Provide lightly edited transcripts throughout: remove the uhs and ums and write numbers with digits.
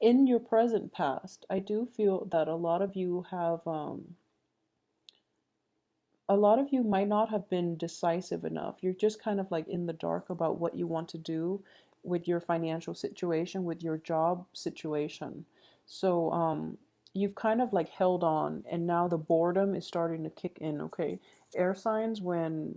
In your present past, I do feel that a lot of you might not have been decisive enough. You're just kind of like in the dark about what you want to do with your financial situation, with your job situation. So, you've kind of like held on, and now the boredom is starting to kick in. Okay, air signs, when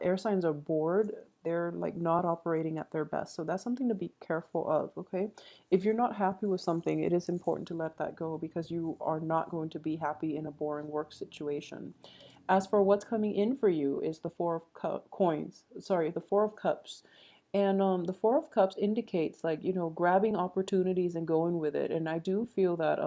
air signs are bored, they're like not operating at their best. So that's something to be careful of. Okay, if you're not happy with something, it is important to let that go, because you are not going to be happy in a boring work situation. As for what's coming in for you is the the Four of Cups. And the Four of Cups indicates, like, grabbing opportunities and going with it. And I do feel that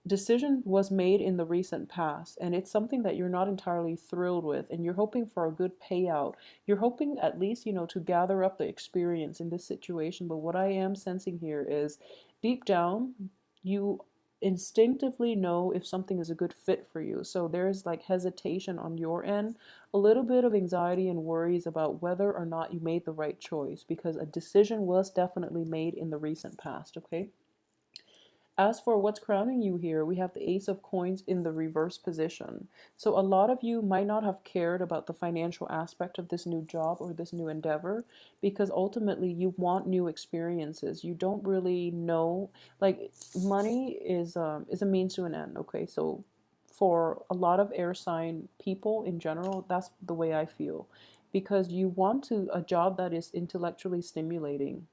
decision was made in the recent past, and it's something that you're not entirely thrilled with, and you're hoping for a good payout. You're hoping at least, to gather up the experience in this situation. But what I am sensing here is, deep down, you instinctively know if something is a good fit for you. So there's like hesitation on your end, a little bit of anxiety and worries about whether or not you made the right choice, because a decision was definitely made in the recent past. Okay. As for what's crowning you here, we have the Ace of Coins in the reverse position. So a lot of you might not have cared about the financial aspect of this new job or this new endeavor, because ultimately you want new experiences. You don't really know, like, money is a means to an end. Okay, so for a lot of air sign people in general, that's the way I feel, because you want a job that is intellectually stimulating,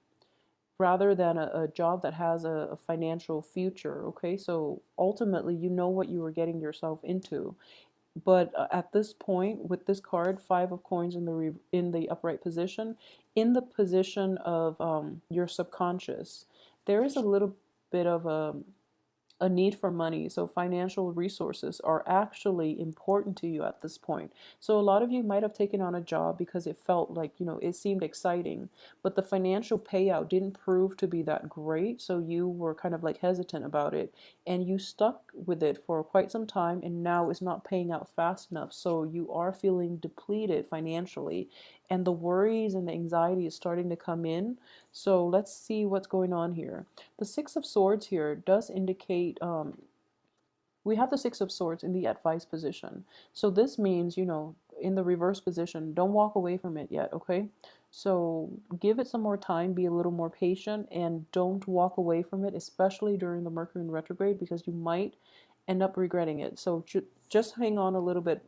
rather than a job that has a financial future. Okay, so ultimately you know what you were getting yourself into. But at this point, with this card, Five of Coins in the upright position, in the position of your subconscious, there is a little bit of a need for money. So financial resources are actually important to you at this point. So a lot of you might have taken on a job because it felt like, it seemed exciting, but the financial payout didn't prove to be that great. So you were kind of like hesitant about it, and you stuck with it for quite some time, and now it's not paying out fast enough. So you are feeling depleted financially, and the worries and the anxiety is starting to come in. So let's see what's going on here. The Six of Swords here does indicate, we have the Six of Swords in the advice position. So this means, in the reverse position, don't walk away from it yet, okay? So give it some more time, be a little more patient, and don't walk away from it, especially during the Mercury in retrograde, because you might end up regretting it. So just hang on a little bit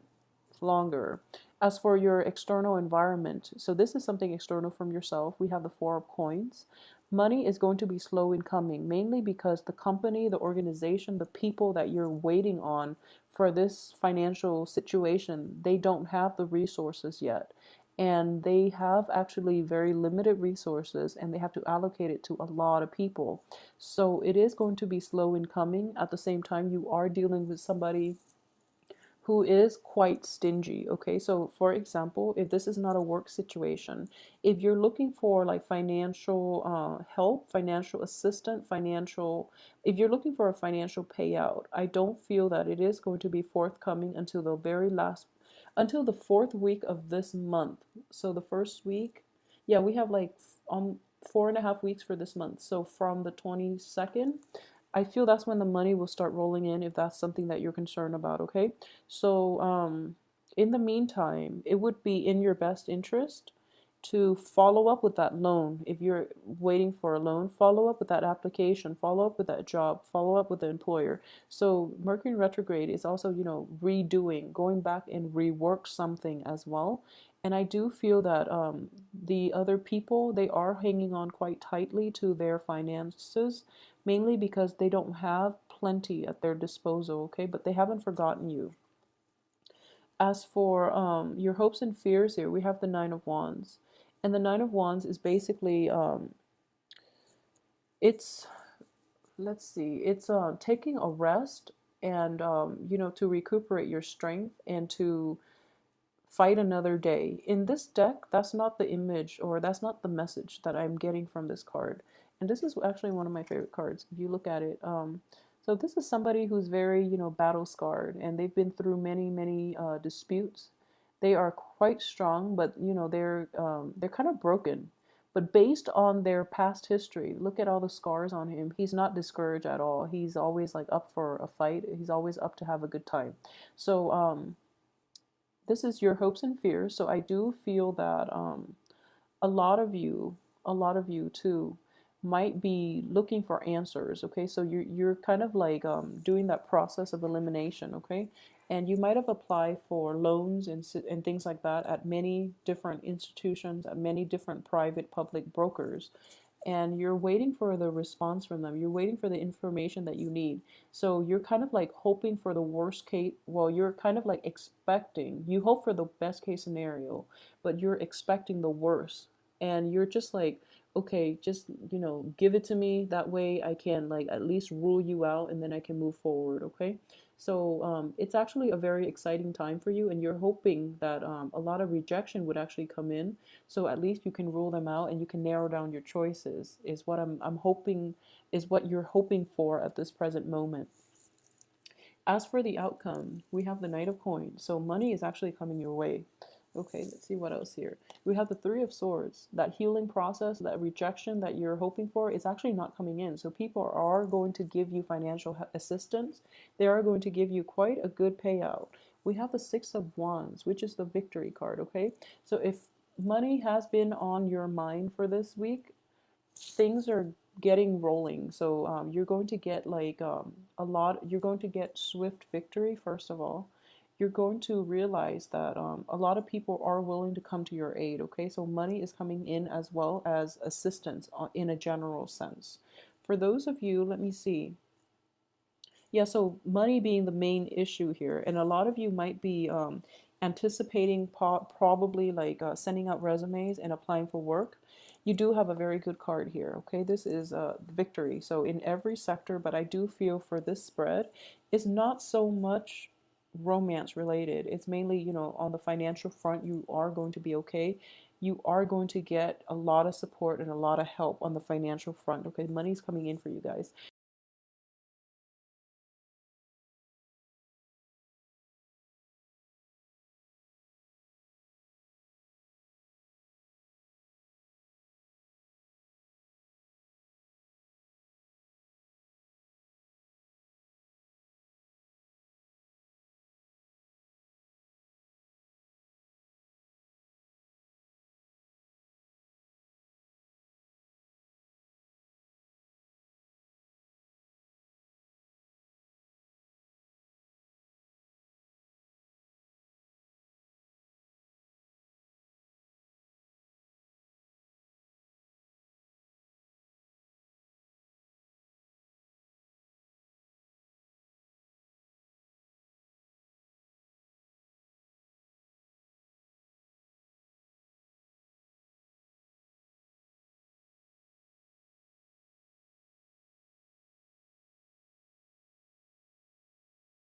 longer. As for your external environment, so this is something external from yourself. We have the Four of Coins. Money is going to be slow in coming, mainly because the company, the organization, the people that you're waiting on for this financial situation, they don't have the resources yet. And they have actually very limited resources, and they have to allocate it to a lot of people. So it is going to be slow in coming. At the same time, you are dealing with somebody who is quite stingy. Okay, so for example, if this is not a work situation, if you're looking for like financial help, financial assistance, if you're looking for a financial payout, I don't feel that it is going to be forthcoming until until the fourth week of this month. So the first week, yeah, we have like 4.5 weeks for this month. So from the 22nd, I feel that's when the money will start rolling in, if that's something that you're concerned about. Okay, so in the meantime, it would be in your best interest to follow up with that loan. If you're waiting for a loan, follow up with that application, follow up with that job, follow up with the employer. So Mercury retrograde is also, redoing, going back and rework something as well. And I do feel that the other people, they are hanging on quite tightly to their finances, mainly because they don't have plenty at their disposal. Okay, but they haven't forgotten you. As for your hopes and fears here, we have the Nine of Wands. And the Nine of Wands is basically, it's, let's see, it's taking a rest, and, to recuperate your strength and to fight another day. In this deck, that's not the image, or that's not the message that I'm getting from this card. And this is actually one of my favorite cards if you look at it. So this is somebody who's very, battle scarred, and they've been through many, many disputes. They are quite strong, but they're kind of broken. But based on their past history, look at all the scars on him. He's not discouraged at all. He's always like up for a fight. He's always up to have a good time. So this is your hopes and fears. So I do feel that a lot of you, a lot of you too, might be looking for answers. Okay, so you're kind of like doing that process of elimination. Okay, and you might have applied for loans and things like that at many different institutions, at many different private public brokers, and you're waiting for the response from them. You're waiting for the information that you need. So you're kind of like hoping for the worst case. Well, you're kind of like expecting, you hope for the best case scenario, but you're expecting the worst. And you're just like, okay, just, give it to me. That way I can like at least rule you out and then I can move forward. Okay. So it's actually a very exciting time for you, and you're hoping that a lot of rejection would actually come in, so at least you can rule them out and you can narrow down your choices, is what I'm hoping, is what you're hoping for at this present moment. As for the outcome, we have the Knight of Coins. So money is actually coming your way. Okay, let's see what else here. We have the Three of Swords. That healing process, that rejection that you're hoping for is actually not coming in. So people are going to give you financial assistance. They are going to give you quite a good payout. We have the Six of Wands, which is the victory card, okay? So if money has been on your mind for this week, things are getting rolling. So you're going to get like you're going to get swift victory, first of all. You're going to realize that a lot of people are willing to come to your aid, okay? So money is coming in as well as assistance in a general sense. For those of you, let me see. Yeah, so money being the main issue here, and a lot of you might be anticipating probably like sending out resumes and applying for work. You do have a very good card here, okay? This is victory. So in every sector, but I do feel for this spread, it's not so much romance related. It's mainly, on the financial front, you are going to be okay. You are going to get a lot of support and a lot of help on the financial front, okay? Money's coming in for you guys.